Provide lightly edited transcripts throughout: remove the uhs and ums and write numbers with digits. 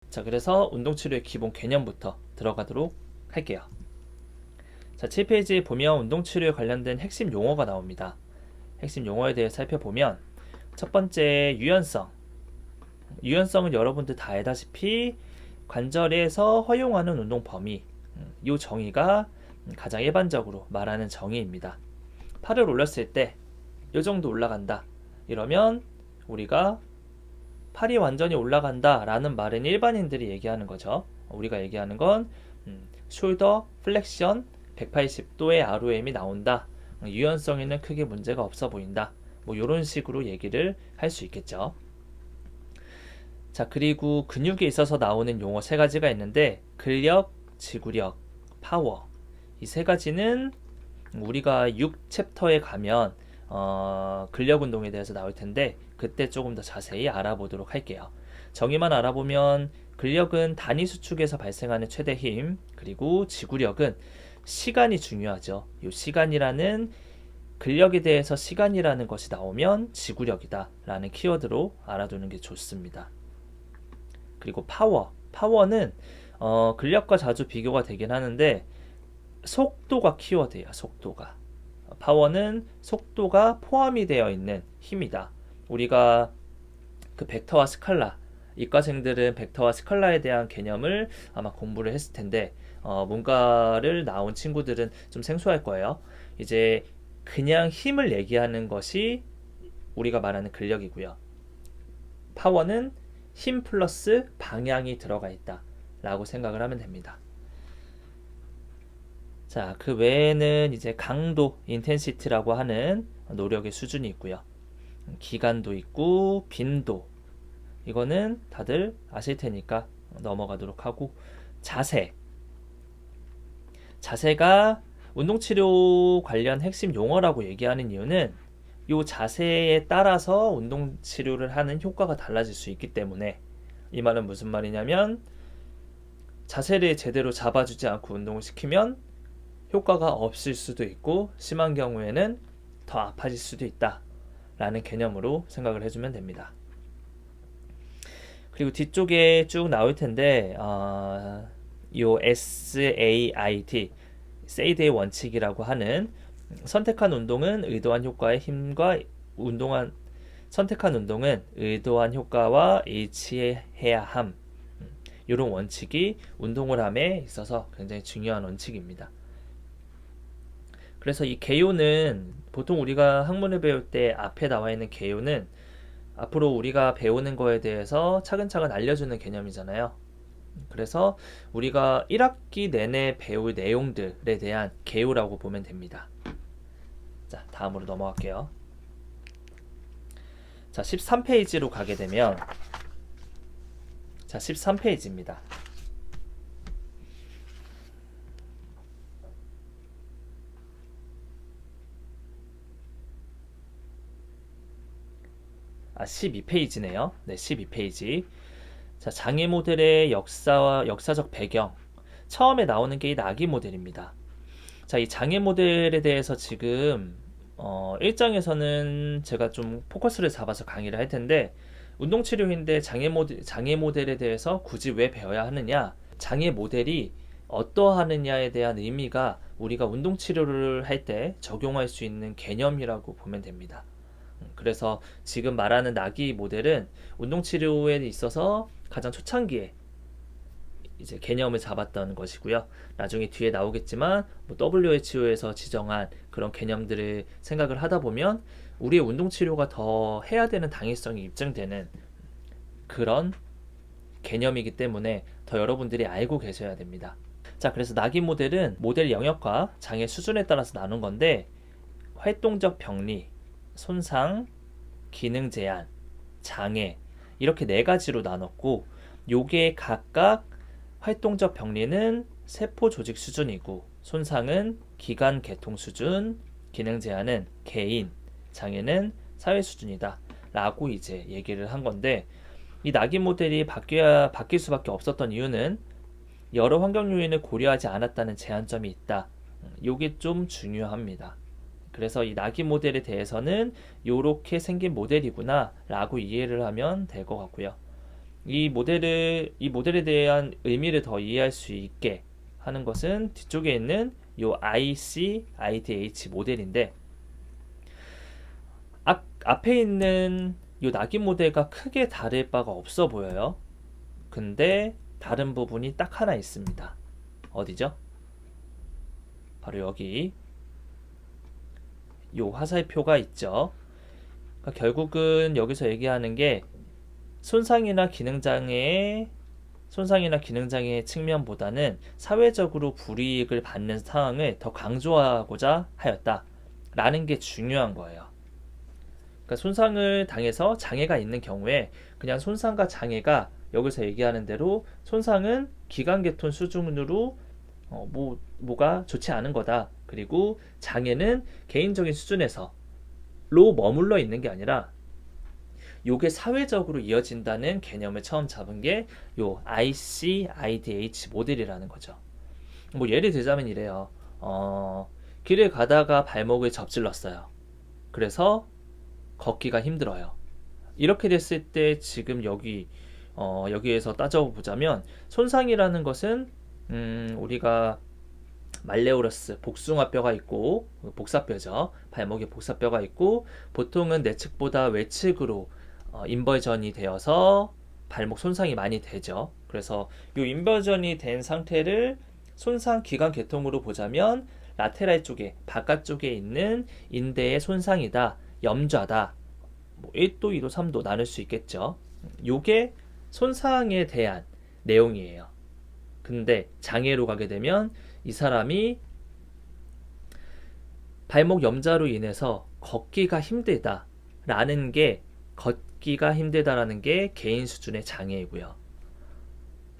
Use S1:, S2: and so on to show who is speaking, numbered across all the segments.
S1: 자, 그래서 운동치료의 기본 개념부터 들어가도록 할게요. 자, 7페이지에 보면 운동치료에 관련된 핵심 용어가 나옵니다. 핵심 용어에 대해 살펴보면 첫 번째 유연성. 유연성은 여러분들 다 알다시피 관절에서 허용하는 운동 범위. 이 정의가 가장 일반적으로 말하는 정의입니다. 팔을 올렸을 때 이 정도 올라간다. 이러면 우리가 팔이 완전히 올라간다 라는 말은 일반인들이 얘기하는 거죠. 우리가 얘기하는 건 숄더 플렉션 180도의 ROM이 나온다. 유연성에는 크게 문제가 없어 보인다. 뭐 이런 식으로 얘기를 할 수 있겠죠. 자, 그리고 근육에 있어서 나오는 용어 세 가지가 있는데 근력, 지구력, 파워. 이 세 가지는 우리가 6챕터에 가면 근력 운동에 대해서 나올 텐데 그때 조금 더 자세히 알아보도록 할게요. 정의만 알아보면 근력은 단위 수축에서 발생하는 최대 힘, 그리고 지구력은 시간이 중요하죠. 이 시간이라는 근력에 대해서 시간이라는 것이 나오면 지구력이다 라는 키워드로 알아두는 게 좋습니다. 그리고 파워는 근력과 자주 비교가 되긴 하는데 속도가 키워드예요. 속도가. 파워는 속도가 포함이 되어 있는 힘이다. 우리가 그 벡터와 스칼라, 이과생들은 벡터와 스칼라에 대한 개념을 아마 공부를 했을 텐데 문과를 나온 친구들은 좀 생소할 거예요. 이제 그냥 힘을 얘기하는 것이 우리가 말하는 근력이고요. 파워는 힘 플러스 방향이 들어가 있다 라고 생각을 하면 됩니다. 자, 그 외에는 이제 강도, 인텐시티라고 하는 노력의 수준이 있고요. 기간도 있고 빈도, 이거는 다들 아실 테니까 넘어가도록 하고, 자세가 운동치료 관련 핵심 용어라고 얘기하는 이유는 이 자세에 따라서 운동치료를 하는 효과가 달라질 수 있기 때문에, 이 말은 무슨 말이냐면 자세를 제대로 잡아주지 않고 운동을 시키면 효과가 없을 수도 있고 심한 경우에는 더 아파질 수도 있다 라는 개념으로 생각을 해주면 됩니다. 그리고 뒤쪽에 쭉 나올 텐데 요 SAIT, 세이드의 원칙이라고 하는 선택한 운동은 의도한 효과와 일치해야 함. 이런 원칙이 운동을 함에 있어서 굉장히 중요한 원칙입니다. 그래서 이 개요는 보통 우리가 학문을 배울 때 앞에 나와 있는 개요는 앞으로 우리가 배우는 거에 대해서 차근차근 알려주는 개념이잖아요. 그래서 우리가 1학기 내내 배울 내용들에 대한 개요라고 보면 됩니다. 자, 다음으로 넘어갈게요. 자, 13페이지로 가게 되면, 자, 13페이지입니다. 아, 12페이지네요. 네, 12페이지. 자, 장애 모델의 역사와 역사적 배경. 처음에 나오는 게 이 나기 모델입니다. 자, 이 장애 모델에 대해서 지금 1장에서는 제가 좀 포커스를 잡아서 강의를 할 텐데, 운동치료인데 장애 모델에 대해서 굳이 왜 배워야 하느냐, 장애 모델이 어떠하느냐에 대한 의미가 우리가 운동치료를 할 때 적용할 수 있는 개념이라고 보면 됩니다. 그래서 지금 말하는 나기 모델은 운동치료에 있어서 가장 초창기에 이제 개념을 잡았던 것이고요. 나중에 뒤에 나오겠지만 WHO에서 지정한 그런 개념들을 생각을 하다 보면 우리의 운동치료가 더 해야 되는 당위성이 입증되는 그런 개념이기 때문에 더 여러분들이 알고 계셔야 됩니다. 자, 그래서 나기 모델은 모델 영역과 장애 수준에 따라서 나눈 건데, 활동적 병리, 손상, 기능 제한, 장애, 이렇게 네 가지로 나눴고, 요게 각각 활동적 병리는 세포 조직 수준이고, 손상은 기관 계통 수준, 기능 제한은 개인, 장애는 사회 수준이다 라고 이제 얘기를 한 건데, 이 나기 모델이 바뀔 수밖에 없었던 이유는 여러 환경 요인을 고려하지 않았다는 제한점이 있다. 요게 좀 중요합니다. 그래서 이 나기 모델에 대해서는 요렇게 생긴 모델이구나 라고 이해를 하면 될 것 같고요. 이 모델에 대한 의미를 더 이해할 수 있게 하는 것은 뒤쪽에 있는 요 IC, IDH 모델인데, 앞에 있는 요 낙인 모델과 크게 다를 바가 없어 보여요. 근데 다른 부분이 딱 하나 있습니다. 어디죠? 바로 여기 요 화살표가 있죠. 그러니까 결국은 여기서 얘기하는 게 손상이나 기능장애의 측면보다는 사회적으로 불이익을 받는 상황을 더 강조하고자 하였다라는 게 중요한 거예요. 그러니까 손상을 당해서 장애가 있는 경우에 그냥 손상과 장애가 여기서 얘기하는 대로 손상은 기관계통 수준으로 뭐가 좋지 않은 거다. 그리고 장애는 개인적인 수준에서로 머물러 있는 게 아니라 요게 사회적으로 이어진다는 개념을 처음 잡은 게 요 IC, IDH 모델이라는 거죠. 뭐 예를 들자면 이래요. 길을 가다가 발목을 접질렀어요. 그래서 걷기가 힘들어요. 이렇게 됐을 때 지금 여기에서 따져보자면 손상이라는 것은 우리가 말레오러스 복숭아뼈가 있고 복사뼈죠. 발목에 복사뼈가 있고 보통은 내측보다 외측으로 인버전이 되어서 발목 손상이 많이 되죠. 그래서 이 인버전이 된 상태를 손상 기관 계통으로 보자면 라테랄 쪽에 바깥쪽에 있는 인대의 손상이다, 염좌다. 1도, 2도, 3도 나눌 수 있겠죠. 요게 손상에 대한 내용이에요. 근데 장애로 가게 되면 이 사람이 발목 염좌로 인해서 걷기가 힘들다라는 게 개인 수준의 장애이고요.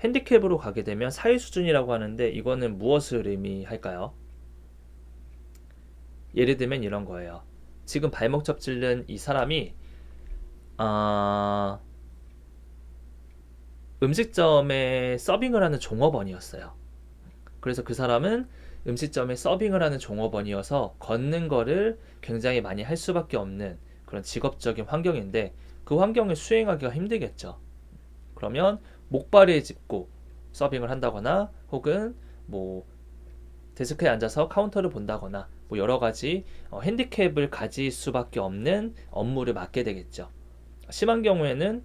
S1: 핸디캡으로 가게 되면 사회 수준이라고 하는데 이거는 무엇을 의미할까요? 예를 들면 이런 거예요. 지금 발목 접질른 이 사람이 음식점에 서빙을 하는 종업원이었어요. 그래서 그 사람은 음식점에 서빙을 하는 종업원이어서 걷는 거를 굉장히 많이 할 수밖에 없는 그런 직업적인 환경인데 그 환경을 수행하기가 힘들겠죠. 그러면 목발을 짚고 서빙을 한다거나 혹은 뭐 데스크에 앉아서 카운터를 본다거나 뭐 여러 가지 핸디캡을 가질 수밖에 없는 업무를 맡게 되겠죠. 심한 경우에는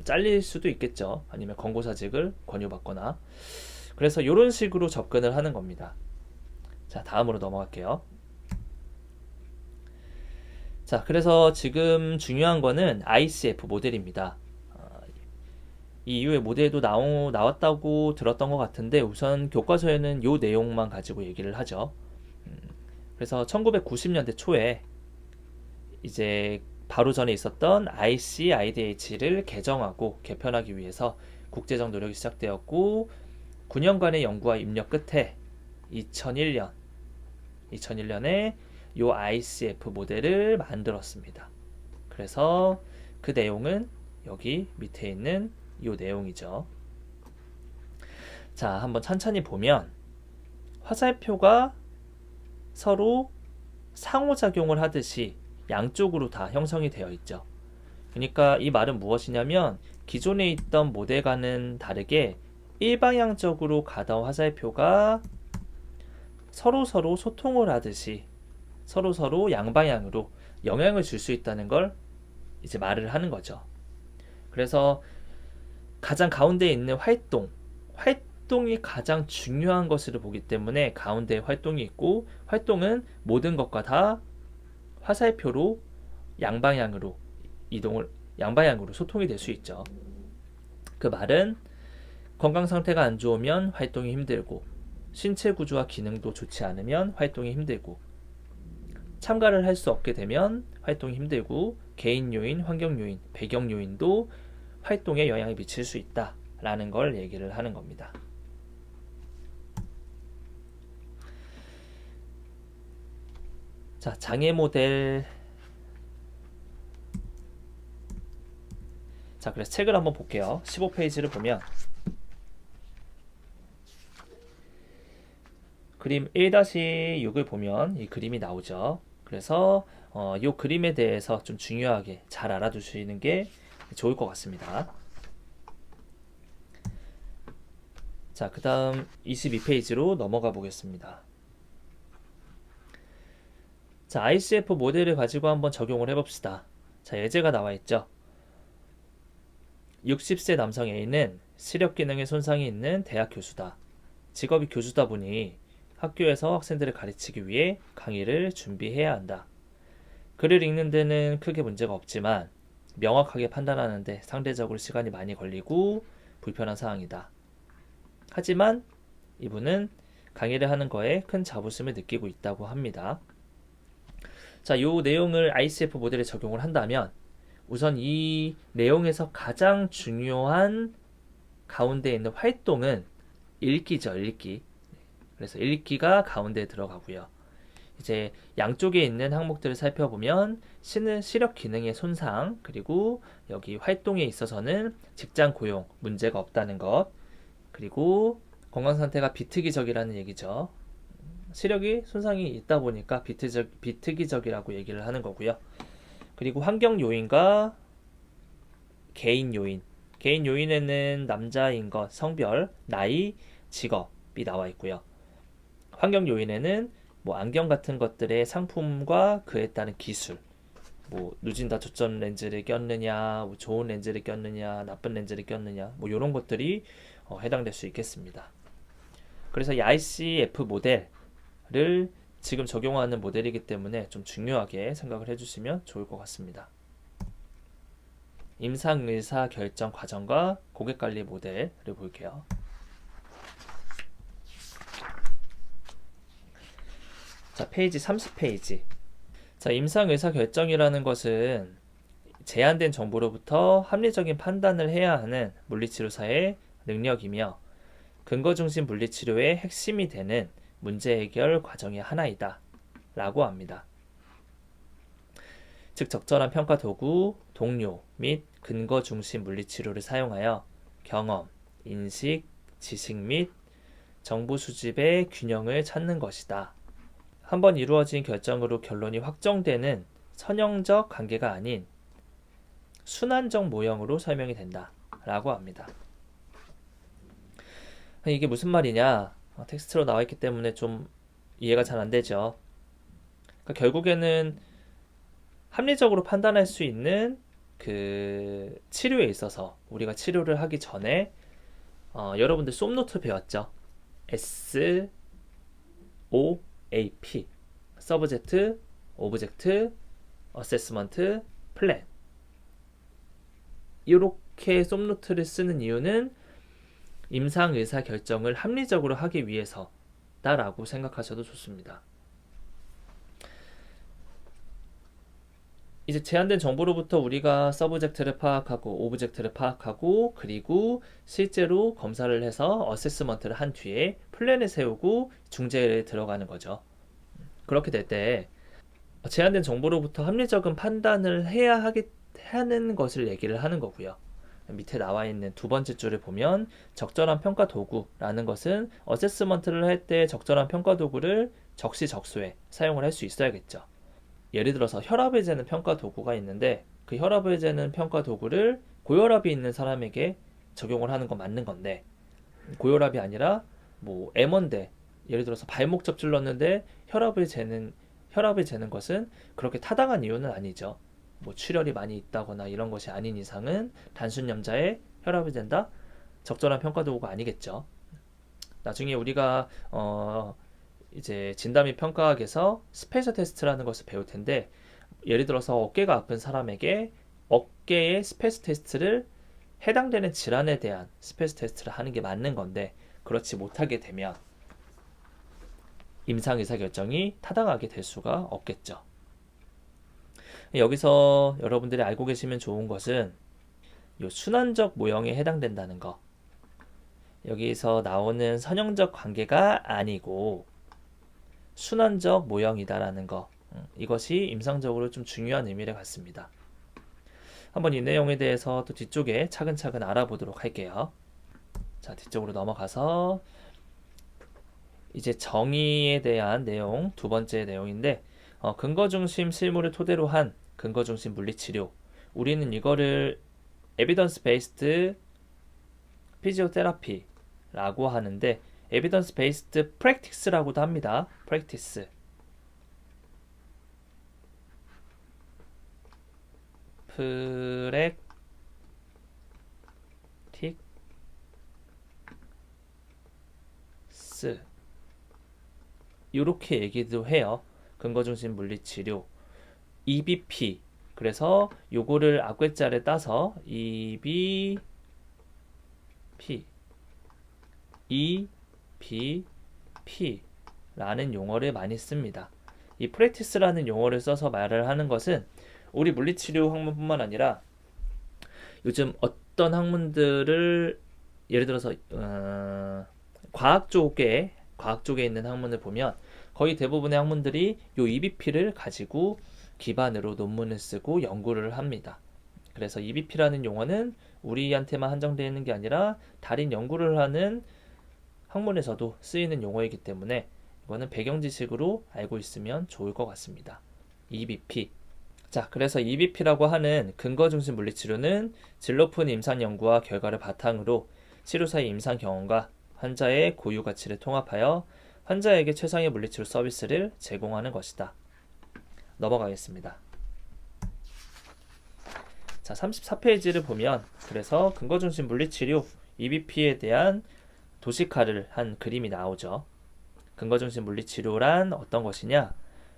S1: 잘릴 수도 있겠죠. 아니면 권고사직을 권유받거나. 그래서 이런 식으로 접근을 하는 겁니다. 자, 다음으로 넘어갈게요. 자, 그래서 지금 중요한 거는 ICF 모델입니다. 이 이후에 모델도 나왔다고 들었던 것 같은데 우선 교과서에는 이 내용만 가지고 얘기를 하죠. 그래서 1990년대 초에 이제 바로 전에 있었던 IC, IDH를 개정하고 개편하기 위해서 국제적 노력이 시작되었고 9년간의 연구와 입력 끝에 2001년에 이 ICF 모델을 만들었습니다. 그래서 그 내용은 여기 밑에 있는 이 내용이죠. 자, 한번 천천히 보면 화살표가 서로 상호작용을 하듯이 양쪽으로 다 형성이 되어 있죠. 그러니까 이 말은 무엇이냐면 기존에 있던 모델과는 다르게 일방향적으로 가던 화살표가 서로 소통을 하듯이 서로 양방향으로 영향을 줄 수 있다는 걸 이제 말을 하는 거죠. 그래서 가장 가운데에 있는 활동이 가장 중요한 것으로 보기 때문에 가운데에 활동이 있고 활동은 모든 것과 다 화살표로 양방향으로 소통이 될 수 있죠. 그 말은 건강 상태가 안 좋으면 활동이 힘들고 신체 구조와 기능도 좋지 않으면 활동이 힘들고 참가를 할 수 없게 되면 활동이 힘들고 개인 요인, 환경 요인, 배경 요인도 활동에 영향을 미칠 수 있다라는 걸 얘기를 하는 겁니다. 자, 장애 모델. 자, 그래서 책을 한번 볼게요. 15페이지를 보면 그림 1-6을 보면 이 그림이 나오죠. 그래서 이 그림에 대해서 좀 중요하게 잘 알아두시는 게 좋을 것 같습니다. 자, 그 다음 22페이지로 넘어가 보겠습니다. 자, ICF 모델을 가지고 한번 적용을 해봅시다. 자, 예제가 나와 있죠. 60세 남성 A는 시력 기능에 손상이 있는 대학 교수다. 직업이 교수다 보니 학교에서 학생들을 가르치기 위해 강의를 준비해야 한다. 글을 읽는 데는 크게 문제가 없지만 명확하게 판단하는데 상대적으로 시간이 많이 걸리고 불편한 사항이다. 하지만 이분은 강의를 하는 거에 큰 자부심을 느끼고 있다고 합니다. 자, 이 내용을 ICF 모델에 적용을 한다면 우선 이 내용에서 가장 중요한 가운데 있는 활동은 읽기죠, 읽기. 그래서 읽기가 가운데에 들어가고요. 이제 양쪽에 있는 항목들을 살펴보면 시력 기능의 손상, 그리고 여기 활동에 있어서는 직장 고용 문제가 없다는 것, 그리고 건강 상태가 비특이적이라는 얘기죠. 시력이 손상이 있다 보니까 비특이적이라고 얘기를 하는 거고요. 그리고 환경 요인과 개인 요인. 개인 요인에는 남자인 것, 성별, 나이, 직업이 나와 있고요. 환경 요인에는 뭐 안경 같은 것들의 상품과 그에 따른 기술, 뭐 누진다 초점 렌즈를 꼈느냐, 뭐 좋은 렌즈를 꼈느냐, 나쁜 렌즈를 꼈느냐, 뭐 이런 것들이 해당될 수 있겠습니다. 그래서 이 ICF 모델을 지금 적용하는 모델이기 때문에 좀 중요하게 생각을 해주시면 좋을 것 같습니다. 임상의사 결정 과정과 고객관리 모델을 볼게요. 자, 페이지 30페이지. 자, 임상의사 결정이라는 것은 제한된 정보로부터 합리적인 판단을 해야 하는 물리치료사의 능력이며 근거 중심 물리치료의 핵심이 되는 문제 해결 과정의 하나이다 라고 합니다. 즉 적절한 평가 도구, 동료 및 근거 중심 물리치료를 사용하여 경험, 인식, 지식 및 정보 수집의 균형을 찾는 것이다. 한번 이루어진 결정으로 결론이 확정되는 선형적 관계가 아닌 순환적 모형으로 설명이 된다 라고 합니다. 이게 무슨 말이냐? 텍스트로 나와 있기 때문에 좀 이해가 잘 안 되죠. 그러니까 결국에는 합리적으로 판단할 수 있는 그 치료에 있어서 우리가 치료를 하기 전에 여러분들 쏨노트 배웠죠? SOAP 서브젝트, 오브젝트, 어세스먼트, 플랜. 이렇게 쏨노트를 쓰는 이유는 임상의사 결정을 합리적으로 하기 위해서다라고 생각하셔도 좋습니다. 이제 제한된 정보로부터 우리가 서브젝트를 파악하고 오브젝트를 파악하고 그리고 실제로 검사를 해서 어세스먼트를 한 뒤에 플랜을 세우고 중재에 들어가는 거죠. 그렇게 될 때 제한된 정보로부터 합리적인 판단을 해야 하는 것을 얘기를 하는 거고요. 밑에 나와 있는 두 번째 줄을 보면 적절한 평가 도구라는 것은 어세스먼트를 할 때 적절한 평가 도구를 적시적소에 사용을 할 수 있어야겠죠. 예를 들어서 혈압을 재는 평가 도구가 있는데 그 혈압을 재는 평가 도구를 고혈압이 있는 사람에게 적용을 하는 건 맞는 건데 고혈압이 아니라 뭐 M1대 예를 들어서 발목 접질렀는데 혈압을 재는 것은 그렇게 타당한 이유는 아니죠. 뭐 출혈이 많이 있다거나 이런 것이 아닌 이상은 단순염자의 혈압이 된다? 적절한 평가 도구가 아니겠죠. 나중에 우리가 이제 진단 및 평가학에서 스페이서 테스트라는 것을 배울 텐데 예를 들어서 어깨가 아픈 사람에게 어깨의 스페이스 테스트를 해당되는 질환에 대한 스페이스 테스트를 하는 게 맞는 건데 그렇지 못하게 되면 임상의사 결정이 타당하게 될 수가 없겠죠. 여기서 여러분들이 알고 계시면 좋은 것은 이 순환적 모형에 해당된다는 거. 여기서 나오는 선형적 관계가 아니고 순환적 모형이다라는 거. 이것이 임상적으로 좀 중요한 의미를 갖습니다. 한번 이 내용에 대해서 또 뒤쪽에 차근차근 알아보도록 할게요. 자, 뒤쪽으로 넘어가서 이제 정의에 대한 내용, 두 번째 내용인데 근거중심 실무를 토대로 한 근거중심 물리치료. 우리는 이거를 에비던스 베이스드 피지오테라피라고 라고 하는데 evidence based practice라고도 합니다. practice. practice 이렇게 얘기도 해요. 근거중심 물리치료 EBP. 그래서 요거를 앞글자를 따서 EBP EBP라는 용어를 많이 씁니다. 이 practice라는 용어를 써서 말을 하는 것은 우리 물리치료 학문뿐만 아니라 요즘 어떤 학문들을 예를 들어서 과학 쪽에 있는 학문을 보면 거의 대부분의 학문들이 요 EBP를 가지고 기반으로 논문을 쓰고 연구를 합니다. 그래서 EBP라는 용어는 우리한테만 한정되어 있는 게 아니라 다른 연구를 하는 학문에서도 쓰이는 용어이기 때문에 이거는 배경 지식으로 알고 있으면 좋을 것 같습니다. EBP. 자, 그래서 EBP라고 하는 근거 중심 물리치료는 질 높은 임상 연구와 결과를 바탕으로 치료사의 임상 경험과 환자의 고유 가치를 통합하여 환자에게 최상의 물리치료 서비스를 제공하는 것이다. 넘어가겠습니다. 자, 34페이지를 보면 그래서 근거 중심 물리치료 EBP에 대한 도식화를 한 그림이 나오죠. 근거 중심 물리치료란 어떤 것이냐?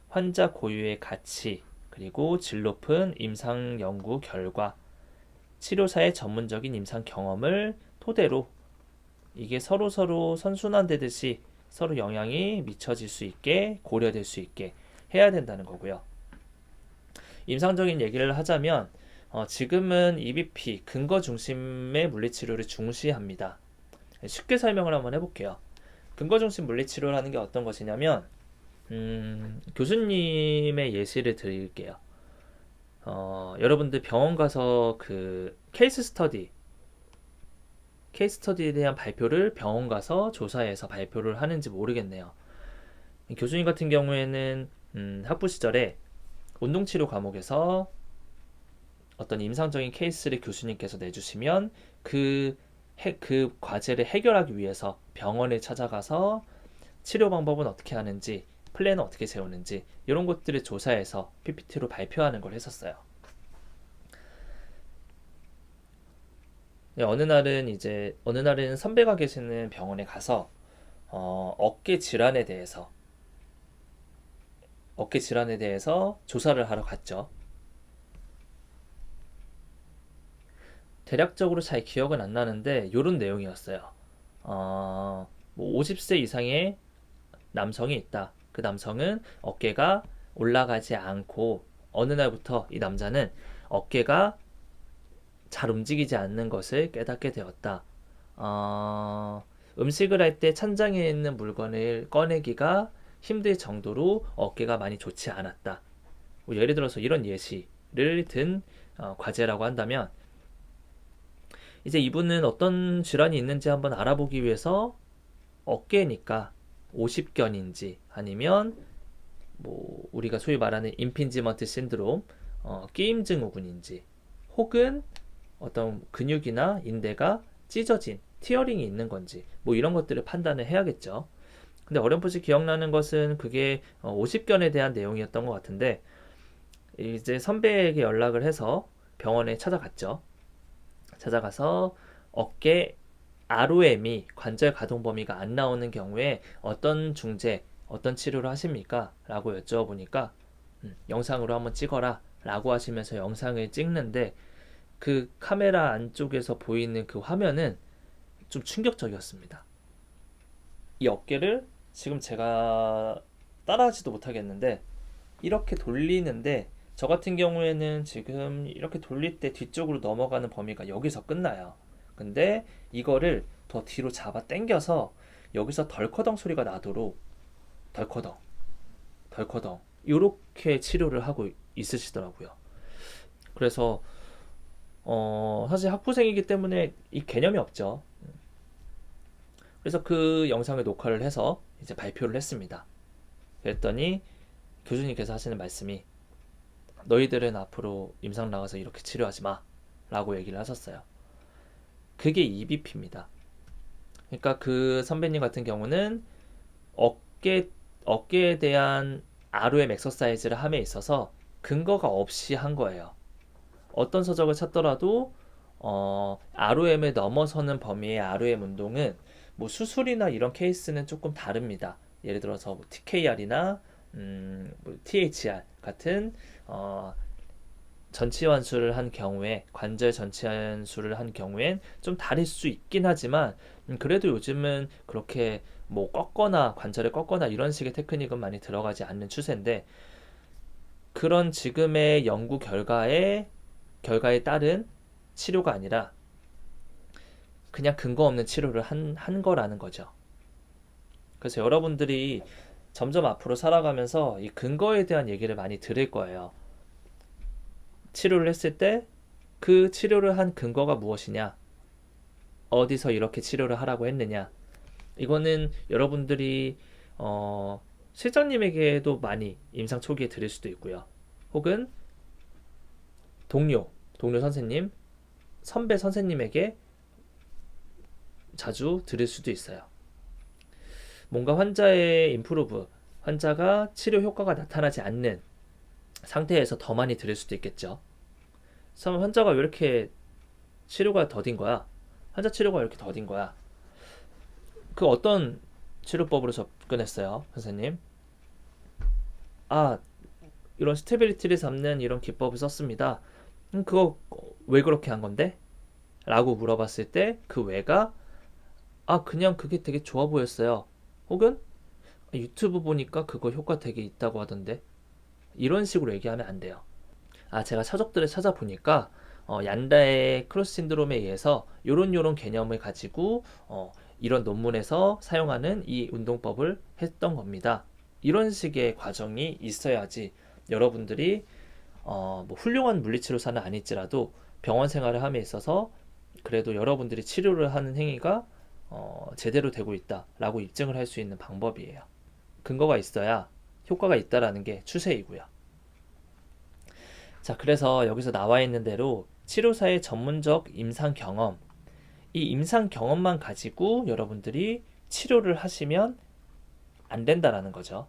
S1: 환자 고유의 가치, 그리고 질 높은 임상 연구 결과, 치료사의 전문적인 임상 경험을 토대로 이게 서로 선순환되듯이 서로 영향이 미쳐질 수 있게 고려될 수 있게 해야 된다는 거고요. 임상적인 얘기를 하자면 지금은 EBP, 근거 중심의 물리치료를 중시합니다. 쉽게 설명을 한번 해볼게요. 근거 중심 물리치료라는 게 어떤 것이냐면 교수님의 예시를 드릴게요. 여러분들 병원 가서 그 케이스 스터디에 대한 발표를 병원 가서 조사해서 발표를 하는지 모르겠네요. 교수님 같은 경우에는 학부 시절에 운동치료 과목에서 어떤 임상적인 케이스를 교수님께서 내주시면 그 과제를 해결하기 위해서 병원에 찾아가서 치료 방법은 어떻게 하는지, 플랜은 어떻게 세우는지 이런 것들을 조사해서 PPT로 발표하는 걸 했었어요. 네, 어느 날은 선배가 계시는 병원에 가서 어깨 질환에 대해서 조사를 하러 갔죠. 대략적으로 잘 기억은 안 나는데 이런 내용이었어요. 뭐 50세 이상의 남성이 있다. 그 남성은 어깨가 올라가지 않고 어느 날부터 이 남자는 어깨가 잘 움직이지 않는 것을 깨닫게 되었다. 음식을 할 때 찬장에 있는 물건을 꺼내기가 힘들 정도로 어깨가 많이 좋지 않았다. 뭐 예를 들어서 이런 예시를 든 과제라고 한다면 이제 이분은 어떤 질환이 있는지 한번 알아보기 위해서 어깨니까 50견인지 아니면 뭐 우리가 소위 말하는 임핀지먼트 신드롬, 끼임 증후군인지 혹은 어떤 근육이나 인대가 찢어진 티어링이 있는 건지 뭐 이런 것들을 판단을 해야겠죠. 근데 어렴풋이 기억나는 것은 그게 50견에 대한 내용이었던 것 같은데 이제 선배에게 연락을 해서 병원에 찾아갔죠. 찾아가서 어깨 ROM이 관절 가동 범위가 안 나오는 경우에 어떤 중재, 어떤 치료를 하십니까? 라고 여쭤보니까 영상으로 한번 찍어라 라고 하시면서 영상을 찍는데 그 카메라 안쪽에서 보이는 그 화면은 좀 충격적이었습니다. 이 어깨를 지금 제가 따라하지도 못하겠는데 이렇게 돌리는데 저 같은 경우에는 지금 이렇게 돌릴 때 뒤쪽으로 넘어가는 범위가 여기서 끝나요. 근데 이거를 더 뒤로 잡아 당겨서 여기서 덜커덩 소리가 나도록 덜커덩 이렇게 치료를 하고 있으시더라고요. 그래서 사실 학부생이기 때문에 이 개념이 없죠. 그래서 그 영상을 녹화를 해서 이제 발표를 했습니다. 그랬더니 교수님께서 하시는 말씀이 너희들은 앞으로 임상 나가서 이렇게 치료하지 마 라고 얘기를 하셨어요. 그게 EBP입니다. 그러니까 그 선배님 같은 경우는 어깨, 어깨에 대한 ROM 엑서사이즈를 함에 있어서 근거가 없이 한 거예요. 어떤 서적을 찾더라도 ROM을 넘어서는 범위의 ROM 운동은 뭐 수술이나 이런 케이스는 조금 다릅니다. 예를 들어서 뭐 TKR이나 뭐 THR 같은 전치환수를 한 경우에 관절 전치환수를 한 경우엔 좀 다를 수 있긴 하지만 그래도 요즘은 그렇게 뭐 꺾거나 관절을 꺾거나 이런 식의 테크닉은 많이 들어가지 않는 추세인데 그런 지금의 연구 결과에 따른 치료가 아니라 그냥 근거 없는 치료를 한 거라는 거죠. 그래서 여러분들이 점점 앞으로 살아가면서 이 근거에 대한 얘기를 많이 들을 거예요. 치료를 했을 때 그 치료를 한 근거가 무엇이냐? 어디서 이렇게 치료를 하라고 했느냐? 이거는 여러분들이 실장님에게도 많이 임상 초기에 들을 수도 있고요. 혹은 동료 선생님, 선배 선생님에게 자주 들을 수도 있어요. 뭔가 환자의 임프루브, 환자가 치료 효과가 나타나지 않는 상태에서 더 많이 들을 수도 있겠죠. 환자가 왜 이렇게 치료가 더딘 거야? 환자 치료가 왜 이렇게 더딘 거야? 그 어떤 치료법으로 접근했어요, 선생님? 아, 이런 스테빌리티를 잡는 이런 기법을 썼습니다. 그거 왜 그렇게 한 건데? 라고 물어봤을 때 그 왜가 그냥 그게 되게 좋아 보였어요. 혹은 유튜브 보니까 그거 효과 되게 있다고 하던데. 이런 식으로 얘기하면 안 돼요. 제가 서적들을 찾아보니까 얀다의 크로스 신드롬에 의해서 요런 개념을 가지고 이런 논문에서 사용하는 이 운동법을 했던 겁니다. 이런 식의 과정이 있어야지 여러분들이 뭐 훌륭한 물리치료사는 아닐지라도 병원 생활을 함에 있어서 그래도 여러분들이 치료를 하는 행위가 제대로 되고 있다라고 입증을 할 수 있는 방법이에요. 근거가 있어야 효과가 있다라는 게 추세이고요. 자, 그래서 여기서 나와 있는 대로 치료사의 전문적 임상 경험, 이 임상 경험만 가지고 여러분들이 치료를 하시면 안 된다라는 거죠.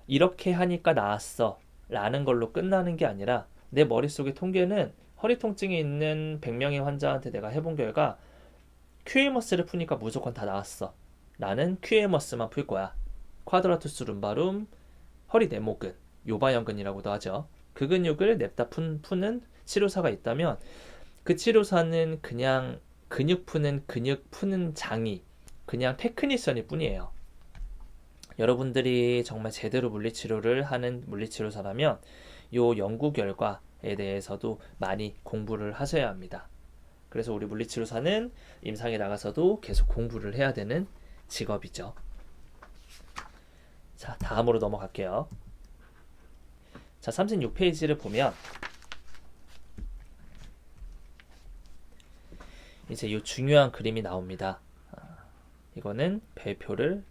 S1: 이렇게 하니까 나았어 라는 걸로 끝나는 게 아니라 내 머릿속의 통계는 허리 통증이 있는 100명의 환자한테 내가 해본 결과 QMS를 푸니까 무조건 다 나았어. 나는 QMS만 풀 거야. 쿼드라투스 룸바룸, 허리 내모근, 요바연근이라고도 하죠. 그 근육을 냅다 푸는 치료사가 있다면 그 치료사는 그냥 근육 푸는 장이 그냥 테크니션일 뿐이에요. 여러분들이 정말 제대로 물리치료를 하는 물리치료사라면 요 연구 결과에 대해서도 많이 공부를 하셔야 합니다. 그래서 우리 물리치료사는 임상에 나가서도 계속 공부를 해야 되는 직업이죠. 자, 다음으로 넘어갈게요. 자, 36페이지를 보면 이제 이 중요한 그림이 나옵니다. 이거는 별표를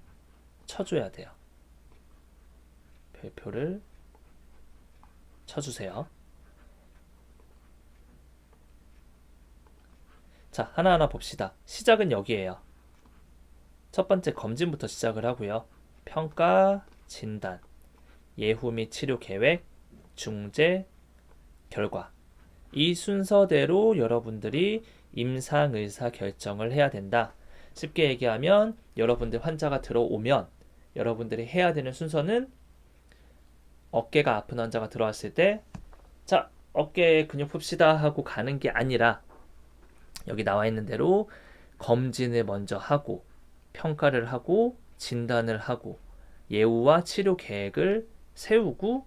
S1: 쳐줘야 돼요. 별표를 쳐주세요. 자, 하나하나 봅시다. 시작은 여기에요. 첫 번째 검진부터 시작을 하고요. 평가, 진단, 예후 및 치료 계획, 중재, 결과. 이 순서대로 여러분들이 임상 의사 결정을 해야 된다. 쉽게 얘기하면 여러분들 환자가 들어오면 여러분들이 해야 되는 순서는 어깨가 아픈 환자가 들어왔을 때 자, 어깨 근육 풉시다 하고 가는 게 아니라 여기 나와 있는 대로 검진을 먼저 하고 평가를 하고 진단을 하고 예후와 치료 계획을 세우고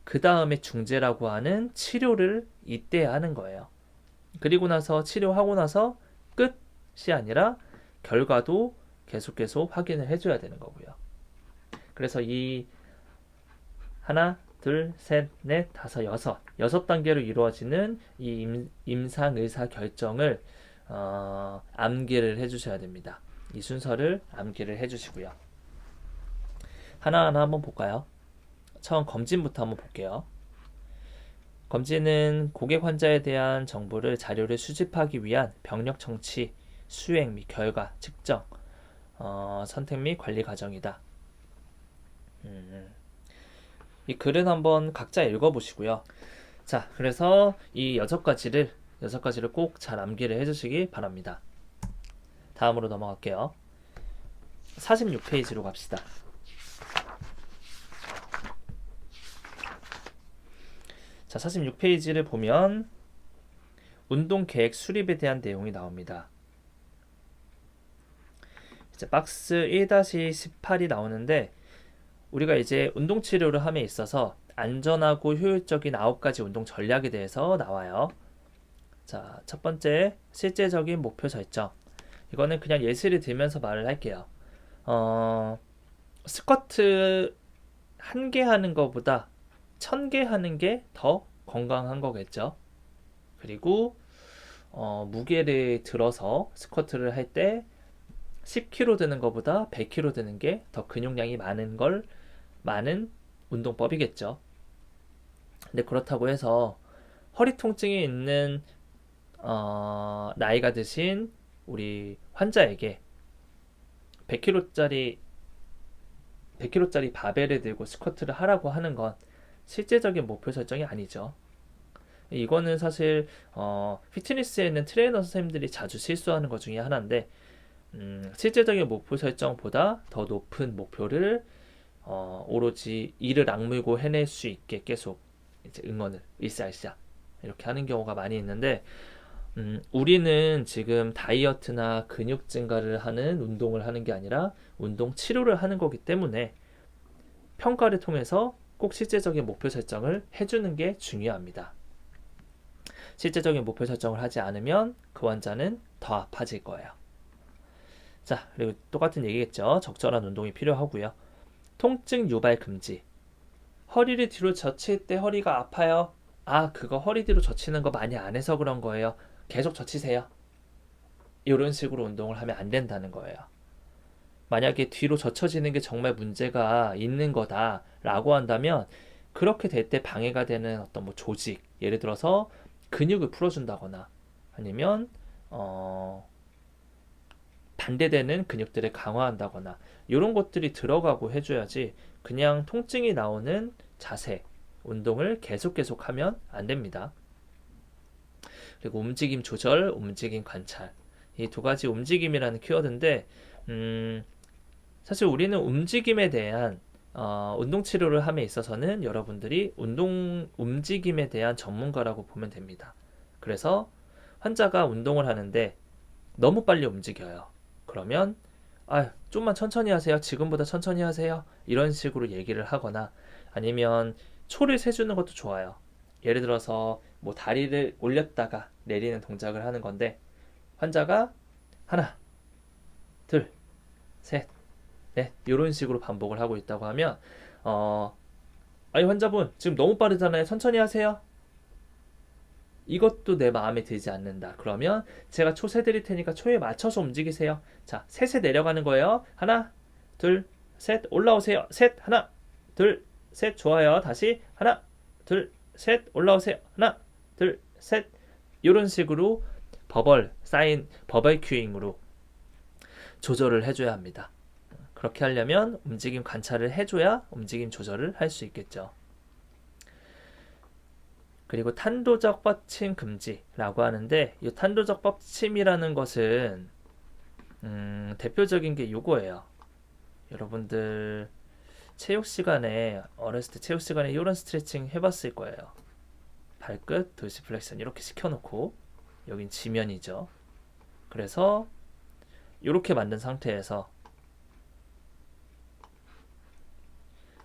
S1: 그 다음에 중재라고 하는 치료를 이때 하는 거예요. 그리고 나서 치료하고 나서 끝이 아니라 결과도 계속 확인을 해줘야 되는 거고요. 그래서 이 하나, 둘, 셋, 넷, 다섯, 여섯 단계로 이루어지는 이 임상 의사 결정을 암기를 해주셔야 됩니다. 이 순서를 암기를 해주시고요. 하나하나 한번 볼까요? 처음 검진부터 한번 볼게요. 검진은 고객 환자에 대한 정보를 자료를 수집하기 위한 병력 청취, 수행 및 결과, 측정, 선택 및 관리 과정이다. 이 글은 한번 각자 읽어보시고요. 자, 그래서 이 6가지를 꼭 잘 암기를 해주시기 바랍니다. 다음으로 넘어갈게요. 46페이지로 갑시다. 자, 46페이지를 보면 운동 계획 수립에 대한 내용이 나옵니다. 이제 박스 1-18이 나오는데 우리가 이제 운동 치료를 함에 있어서 안전하고 효율적인 9가지 운동 전략에 대해서 나와요. 자, 첫 번째, 실제적인 목표 설정. 이거는 그냥 예시를 들면서 말을 할게요. 스쿼트 1개 하는 것보다 1000개 하는 게 더 건강한 거겠죠. 그리고 무게를 들어서 스쿼트를 할 때 10kg 드는 것보다 100kg 드는 게 더 근육량이 많은 운동법이겠죠. 근데 그렇다고 해서 허리 통증이 있는 나이가 드신 우리 환자에게 100kg짜리 바벨을 들고 스쿼트를 하라고 하는 건 실제적인 목표 설정이 아니죠. 이거는 사실 피트니스에 있는 트레이너 선생님들이 자주 실수하는 것 중에 하나인데 실제적인 목표 설정보다 더 높은 목표를 오로지 이를 악물고 해낼 수 있게 계속 이제 응원을 으쌰으쌰 이렇게 하는 경우가 많이 있는데 우리는 지금 다이어트나 근육 증가를 하는 운동을 하는 게 아니라 운동 치료를 하는 거기 때문에 평가를 통해서 꼭 실제적인 목표 설정을 해주는 게 중요합니다. 실제적인 목표 설정을 하지 않으면 그 환자는 더 아파질 거예요. 자, 그리고 똑같은 얘기겠죠. 적절한 운동이 필요하고요. 통증 유발 금지. 허리를 뒤로 젖힐 때 허리가 아파요. 아, 그거 허리 뒤로 젖히는 거 많이 안 해서 그런 거예요. 계속 젖히세요. 이런 식으로 운동을 하면 안 된다는 거예요. 만약에 뒤로 젖혀지는 게 정말 문제가 있는 거다라고 한다면 그렇게 될 때 방해가 되는 어떤 뭐 조직, 예를 들어서 근육을 풀어준다거나 아니면 반대되는 근육들을 강화한다거나 이런 것들이 들어가고 해줘야지 그냥 통증이 나오는 자세, 운동을 계속 하면 안 됩니다. 그리고 움직임 조절, 움직임 관찰. 이 2가지 움직임이라는 키워드인데 사실 우리는 움직임에 대한 운동 치료를 함에 있어서는 여러분들이 움직임에 대한 전문가라고 보면 됩니다. 그래서 환자가 운동을 하는데 너무 빨리 움직여요. 그러면 좀만 천천히 하세요. 지금보다 천천히 하세요. 이런 식으로 얘기를 하거나 아니면 초를 세주는 것도 좋아요. 예를 들어서 뭐 다리를 올렸다가 내리는 동작을 하는 건데 환자가 하나, 둘, 셋, 넷 이런 식으로 반복을 하고 있다고 하면 아니 환자분 지금 너무 빠르잖아요. 천천히 하세요. 이것도 내 마음에 들지 않는다. 그러면 제가 초 세드릴 테니까 초에 맞춰서 움직이세요. 자, 셋에 내려가는 거예요. 하나, 둘, 셋, 올라오세요. 셋, 하나, 둘, 셋, 좋아요. 다시 하나, 둘, 셋, 올라오세요. 하나, 둘, 셋. 이런 식으로 버벌 큐잉으로 조절을 해줘야 합니다. 그렇게 하려면 움직임 관찰을 해줘야 움직임 조절을 할 수 있겠죠. 그리고 탄도적 뻗침 금지라고 하는데 이 탄도적 뻗침이라는 것은 대표적인 게 요거예요. 여러분들 어렸을 때 체육 시간에 이런 스트레칭 해봤을 거예요. 발끝, 도시플렉션 이렇게 시켜놓고 여긴 지면이죠. 그래서 이렇게 만든 상태에서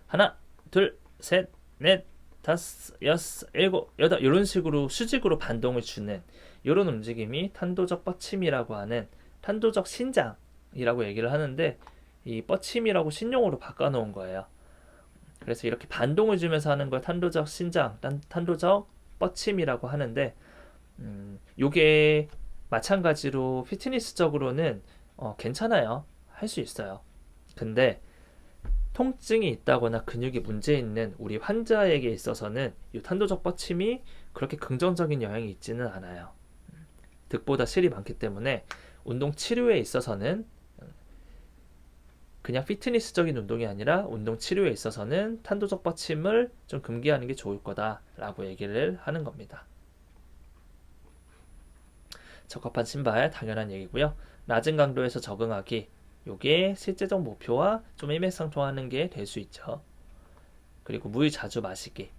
S1: 하나, 둘, 셋, 넷, 다섯, 여섯, 일곱, 여덟 이런 식으로 수직으로 반동을 주는 이런 움직임이 탄도적 뻗침이라고 하는 탄도적 신장이라고 얘기를 하는데 이 뻗침이라고 신용어로 바꿔놓은 거예요. 그래서 이렇게 반동을 주면서 하는 걸 탄도적 신장, 탄도적 뻗침이라고 하는데 요게 마찬가지로 피트니스적으로는 괜찮아요. 할 수 있어요. 근데 통증이 있다거나 근육이 문제 있는 우리 환자에게 있어서는 이 탄도적 뻗침이 그렇게 긍정적인 영향이 있지는 않아요. 득보다 실이 많기 때문에 운동 치료에 있어서는 그냥 피트니스적인 운동이 아니라 운동 치료에 있어서는 탄도적 받침을 좀 금기하는 게 좋을 거다라고 얘기를 하는 겁니다. 적합한 신발 당연한 얘기고요. 낮은 강도에서 적응하기, 요게 실제적 목표와 좀 일맥상통하는 게 될 수 있죠. 그리고 물 자주 마시기.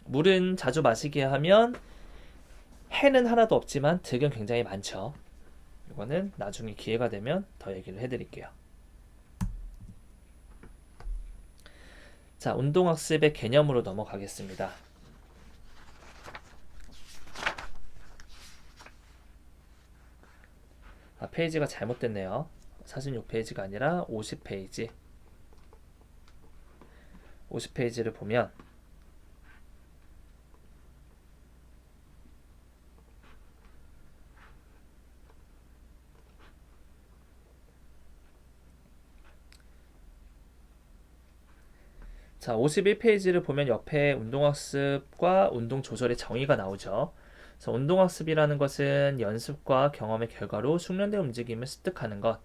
S1: 물은 자주 마시게 하면 해는 하나도 없지만 득은 굉장히 많죠. 이거는 나중에 기회가 되면 더 얘기를 해드릴게요. 자, 운동학습의 개념으로 넘어가겠습니다. 페이지가 잘못됐네요. 46페이지가 아니라 50페이지. 50페이지를 보면 자, 51페이지를 보면 옆에 운동학습과 운동 조절의 정의가 나오죠. 그래서 운동학습이라는 것은 연습과 경험의 결과로 숙련된 움직임을 습득하는 것.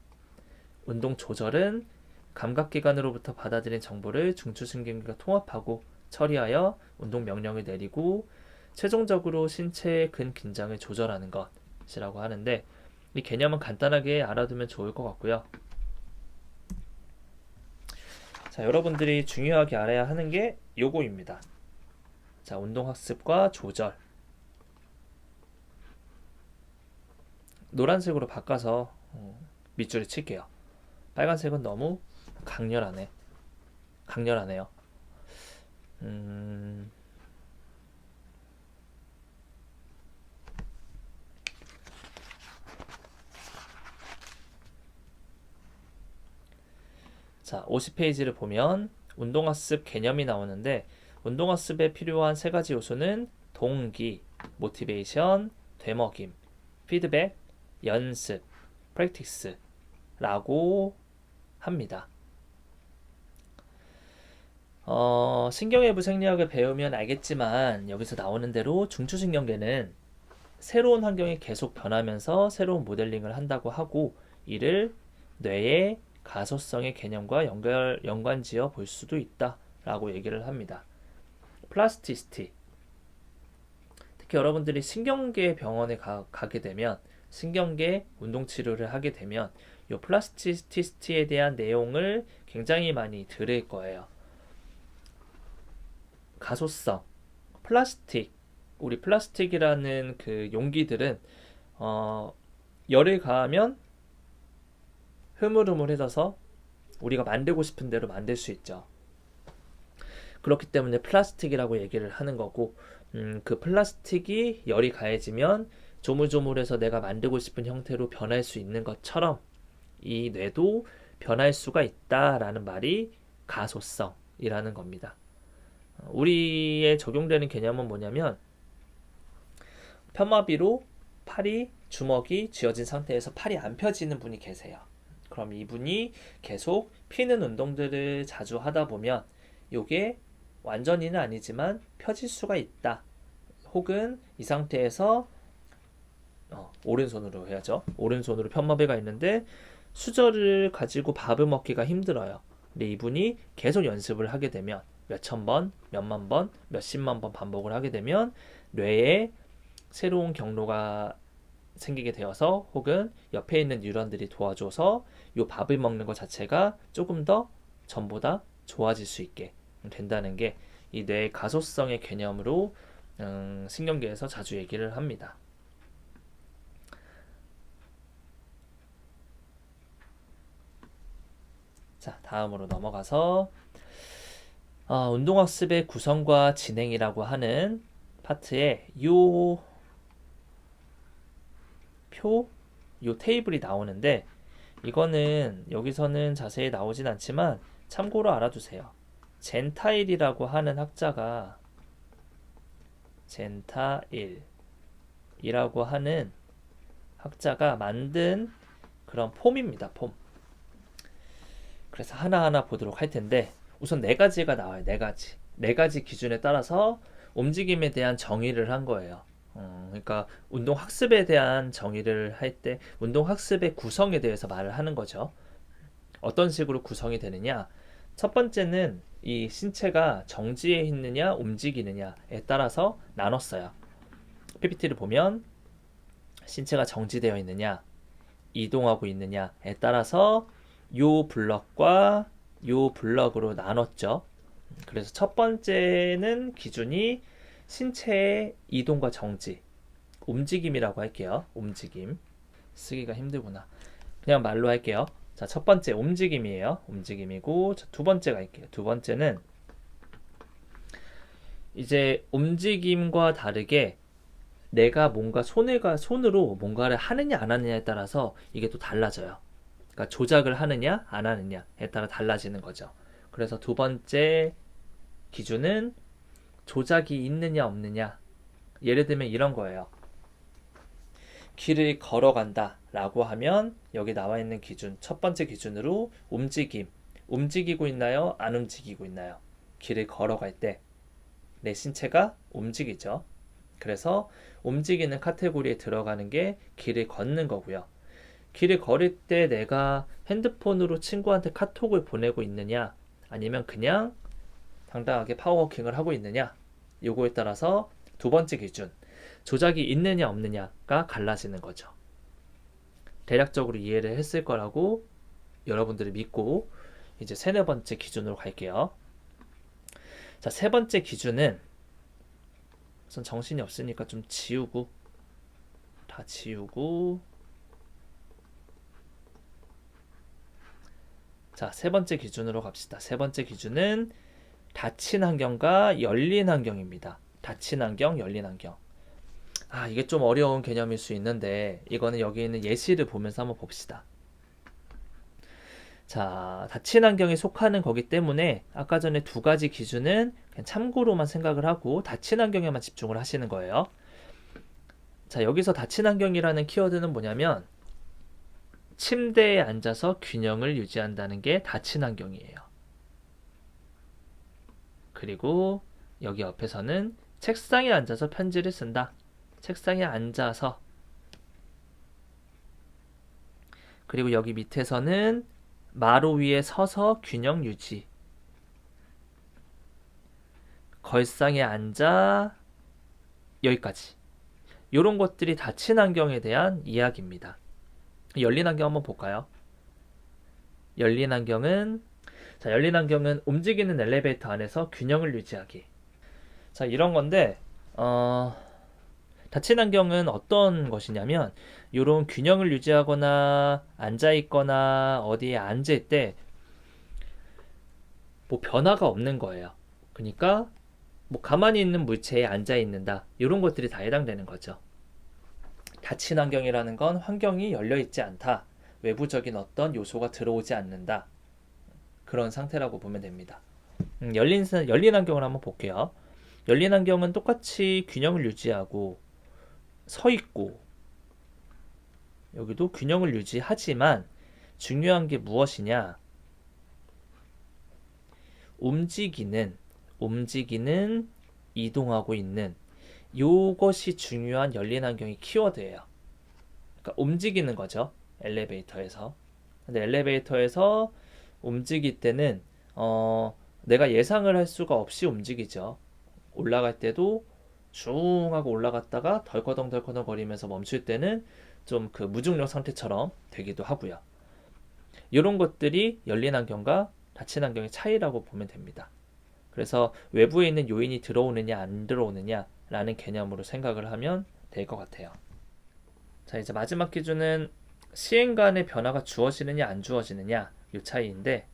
S1: 운동 조절은 감각기관으로부터 받아들인 정보를 중추신경계가 통합하고 처리하여 운동 명령을 내리고 최종적으로 신체의 근긴장을 조절하는 것이라고 하는데, 이 개념은 간단하게 알아두면 좋을 것 같고요. 자, 여러분들이 중요하게 알아야 하는 게 요거입니다. 자, 운동학습과 조절. 노란색으로 바꿔서 밑줄을 칠게요. 빨간색은 너무 강렬하네요. 자, 50페이지를 보면 운동학습 개념이 나오는데, 운동학습에 필요한 세 가지 요소는 동기, 모티베이션, 되먹임, 피드백, 연습, 프랙티스라고 합니다. 신경외부 생리학을 배우면 알겠지만 여기서 나오는 대로 중추신경계는 새로운 환경에 계속 변하면서 새로운 모델링을 한다고 하고, 이를 뇌의 가소성의 개념과 연관지어 볼 수도 있다라고 얘기를 합니다. 플라스티시티. 특히 여러분들이 신경계 병원에 가게 되면, 신경계 운동치료를 하게 되면 이 플라스티시티에 대한 내용을 굉장히 많이 들을 거예요. 가소성, 플라스틱, 우리 플라스틱이라는 그 용기들은 열을 가하면 흐물흐물해져서 우리가 만들고 싶은 대로 만들 수 있죠. 그렇기 때문에 플라스틱이라고 얘기를 하는 거고, 그 플라스틱이 열이 가해지면 조물조물해서 내가 만들고 싶은 형태로 변할 수 있는 것처럼 이 뇌도 변할 수가 있다라는 말이 가소성이라는 겁니다. 우리에 적용되는 개념은 뭐냐면, 편마비로 팔이 주먹이 쥐어진 상태에서 팔이 안 펴지는 분이 계세요. 그럼 이분이 계속 피는 운동들을 자주 하다 보면 이게 완전히는 아니지만 펴질 수가 있다. 혹은 이 상태에서 오른손으로 해야죠. 오른손으로 편마비가 있는데 수저를 가지고 밥을 먹기가 힘들어요. 근데 이분이 계속 연습을 하게 되면 몇천 번, 몇만 번, 몇십만 번 반복을 하게 되면 뇌에 새로운 경로가 생기게 되어서, 혹은 옆에 있는 뉴런들이 도와줘서 이 밥을 먹는 것 자체가 조금 더 전보다 좋아질 수 있게 된다는 게 이 뇌의 가소성의 개념으로 신경계에서 자주 얘기를 합니다. 자, 다음으로 넘어가서 운동학습의 구성과 진행이라고 하는 파트에 요 테이블이 나오는데, 이거는 여기서는 자세히 나오진 않지만 참고로 알아두세요. 젠타일이라고 하는 학자가, 젠타일이라고 하는 학자가 만든 그런 폼입니다. 폼. 그래서 하나하나 보도록 할 텐데, 우선 네 가지가 나와요. 네 가지 기준에 따라서 움직임에 대한 정의를 한 거예요. 그러니까 운동 학습에 대한 정의를 할 때 운동 학습의 구성에 대해서 말을 하는 거죠. 어떤 식으로 구성이 되느냐? 첫 번째는 이 신체가 정지해 있느냐 움직이느냐에 따라서 나눴어요. PPT를 보면 신체가 정지되어 있느냐 이동하고 있느냐에 따라서 요 블럭과 요 블럭으로 나눴죠. 그래서 첫 번째는 기준이 신체의 이동과 정지, 움직임이라고 할게요. 움직임. 쓰기가 힘들구나. 그냥 말로 할게요. 자, 첫 번째 움직임이에요. 움직임이고, 자, 두 번째 갈게요. 두 번째는 이제 움직임과 다르게 내가 뭔가 손으로 뭔가를 하느냐 안 하느냐에 따라서 이게 또 달라져요. 그러니까 조작을 하느냐 안 하느냐에 따라 달라지는 거죠. 그래서 두 번째 기준은 조작이 있느냐 없느냐. 예를 들면 이런 거예요. 길을 걸어간다 라고 하면 여기 나와 있는 기준, 첫 번째 기준으로 움직임. 움직이고 있나요? 안 움직이고 있나요? 길을 걸어갈 때 내 신체가 움직이죠. 그래서 움직이는 카테고리에 들어가는 게 길을 걷는 거고요. 길을 걸을 때 내가 핸드폰으로 친구한테 카톡을 보내고 있느냐 아니면 그냥 당당하게 파워워킹을 하고 있느냐 요거에 따라서 두 번째 기준 조작이 있느냐 없느냐가 갈라지는 거죠. 대략적으로 이해를 했을 거라고 여러분들이 믿고 이제 세네 번째 기준으로 갈게요. 자, 세 번째 기준은 우선 정신이 없으니까 좀 지우고 다 지우고 자, 세 번째 기준으로 갑시다. 세 번째 기준은 닫힌 환경과 열린 환경입니다. 닫힌 환경, 열린 환경. 이게 좀 어려운 개념일 수 있는데 이거는 여기 있는 예시를 보면서 한번 봅시다. 자, 닫힌 환경에 속하는 거기 때문에 아까 전에 두 가지 기준은 그냥 참고로만 생각을 하고 닫힌 환경에만 집중을 하시는 거예요. 자, 여기서 닫힌 환경이라는 키워드는 뭐냐면 침대에 앉아서 균형을 유지한다는 게 닫힌 환경이에요. 그리고 여기 옆에서는 책상에 앉아서 편지를 쓴다. 책상에 앉아서. 그리고 여기 밑에서는 마루 위에 서서 균형 유지. 걸상에 앉아. 여기까지. 이런 것들이 닫힌 환경에 대한 이야기입니다. 열린 환경 한번 볼까요? 열린 환경은 움직이는 엘리베이터 안에서 균형을 유지하기. 자, 이런 건데 닫힌 환경은 어떤 것이냐면 이런 균형을 유지하거나 앉아있거나 어디에 앉을 때 뭐 변화가 없는 거예요. 그러니까 뭐 가만히 있는 물체에 앉아있는다. 이런 것들이 다 해당되는 거죠. 닫힌 환경이라는 건 환경이 열려있지 않다. 외부적인 어떤 요소가 들어오지 않는다. 그런 상태라고 보면 됩니다. 열린 환경을 한번 볼게요. 열린 환경은 똑같이 균형을 유지하고 서 있고 여기도 균형을 유지하지만 중요한 게 무엇이냐? 움직이는 이동하고 있는 요것이 중요한 열린 환경의 키워드예요. 그러니까 움직이는 거죠. 엘리베이터에서. 근데 엘리베이터에서 움직일 때는 내가 예상을 할 수가 없이 움직이죠. 올라갈 때도 슝 하고 올라갔다가 덜커덩 거리면서 멈출 때는 좀 그 무중력 상태처럼 되기도 하고요. 이런 것들이 열린 환경과 닫힌 환경의 차이라고 보면 됩니다. 그래서 외부에 있는 요인이 들어오느냐 안 들어오느냐 라는 개념으로 생각을 하면 될 것 같아요. 자, 이제 마지막 기준은 시행 간의 변화가 주어지느냐 안 주어지느냐 이 차이인데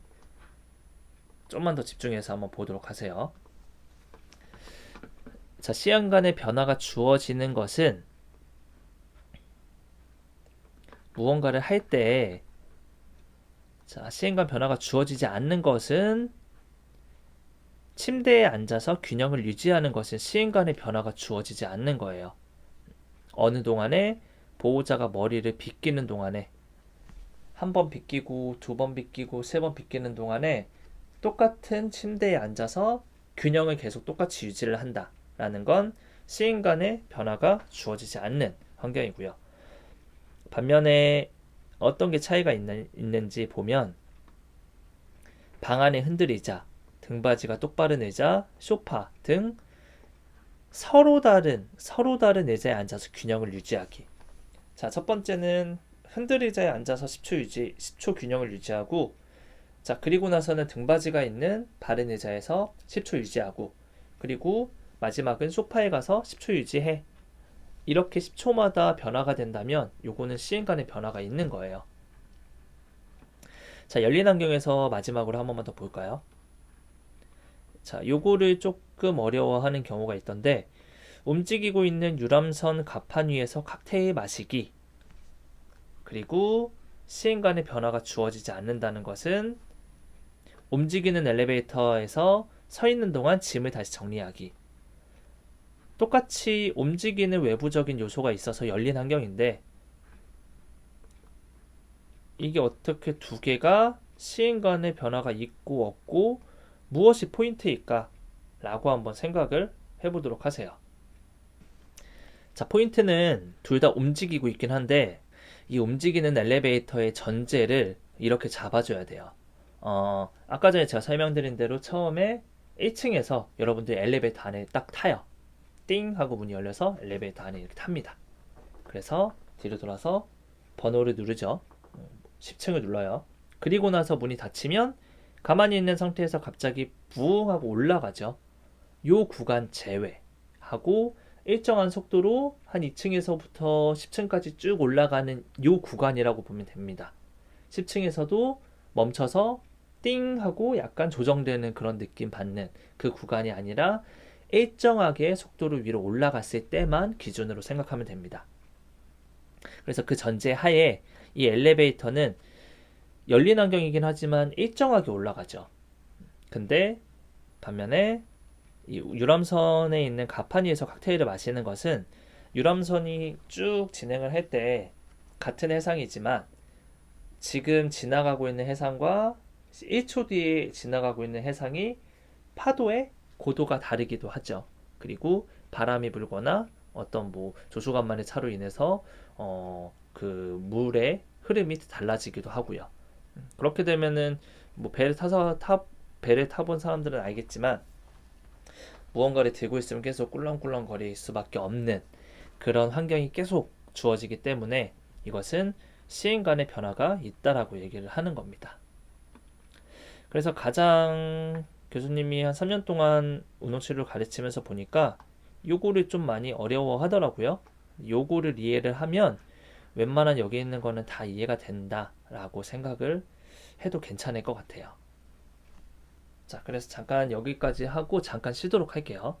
S1: 좀만 더 집중해서 한번 보도록 하세요. 자, 시행 간의 변화가 주어지는 것은 무언가를 할 때 시행 간 변화가 주어지지 않는 것은 침대에 앉아서 균형을 유지하는 것은 시행 간의 변화가 주어지지 않는 거예요. 어느 동안에 보호자가 머리를 빗기는 동안에 한 번 빗기고 두 번 빗기고 세 번 빗기는 동안에 똑같은 침대에 앉아서 균형을 계속 똑같이 유지를 한다라는 건 시인 간의 변화가 주어지지 않는 환경이고요. 반면에 어떤 게 차이가 있는지 보면 방 안의 흔들의자, 등받이가 똑바른 의자, 소파 등 서로 다른 의자에 앉아서 균형을 유지하기. 자, 첫 번째는 흔들의자에 앉아서 10초 균형을 유지하고, 자, 그리고 나서는 등받이가 있는 바른 의자에서 10초 유지하고, 그리고 마지막은 소파에 가서 10초 유지해. 이렇게 10초마다 변화가 된다면 요거는 시인 간의 변화가 있는 거예요. 자, 열린 환경에서 마지막으로 한 번만 더 볼까요? 자, 요거를 조금 어려워하는 경우가 있던데, 움직이고 있는 유람선 갑판 위에서 칵테일 마시기, 그리고 시인 간의 변화가 주어지지 않는다는 것은 움직이는 엘리베이터에서 서 있는 동안 짐을 다시 정리하기. 똑같이 움직이는 외부적인 요소가 있어서 열린 환경인데, 이게 어떻게 두 개가 시인 간의 변화가 있고 없고 무엇이 포인트일까? 라고 한번 생각을 해보도록 하세요. 자, 포인트는 둘 다 움직이고 있긴 한데, 이 움직이는 엘리베이터의 전제를 이렇게 잡아줘야 돼요. 아까 전에 제가 설명드린 대로 처음에 1층에서 여러분들이 엘리베이터 안에 딱 타요. 띵 하고 문이 열려서 엘리베이터 안에 이렇게 탑니다. 그래서 뒤로 돌아서 번호를 누르죠. 10층을 눌러요. 그리고 나서 문이 닫히면 가만히 있는 상태에서 갑자기 부웅 하고 올라가죠. 요 구간 제외하고 일정한 속도로 한 2층에서부터 10층까지 쭉 올라가는 요 구간이라고 보면 됩니다. 10층에서도 멈춰서 띵 하고 약간 조정되는 그런 느낌 받는 그 구간이 아니라 일정하게 속도를 위로 올라갔을 때만 기준으로 생각하면 됩니다. 그래서 그 전제 하에 이 엘리베이터는 열린 환경이긴 하지만 일정하게 올라가죠. 근데 반면에 이 유람선에 있는 갑판 위에서 칵테일을 마시는 것은 유람선이 쭉 진행을 할 때 같은 해상이지만 지금 지나가고 있는 해상과 1초 뒤에 지나가고 있는 해상이 파도의 고도가 다르기도 하죠. 그리고 바람이 불거나 어떤 뭐 조수간만의 차로 인해서 그 물의 흐름이 달라지기도 하고요. 그렇게 되면은 뭐 배를 타본 사람들은 알겠지만 무언가를 들고 있으면 계속 꿀렁꿀렁 거릴 수밖에 없는 그런 환경이 계속 주어지기 때문에 이것은 시인 간의 변화가 있다라고 얘기를 하는 겁니다. 그래서 가장 교수님이 한 3년 동안 운동치료를 가르치면서 보니까 요거를 좀 많이 어려워 하더라고요. 요거를 이해를 하면 웬만한 여기 있는 거는 다 이해가 된다라고 생각을 해도 괜찮을 것 같아요. 자, 그래서 잠깐 여기까지 하고 잠깐 쉬도록 할게요.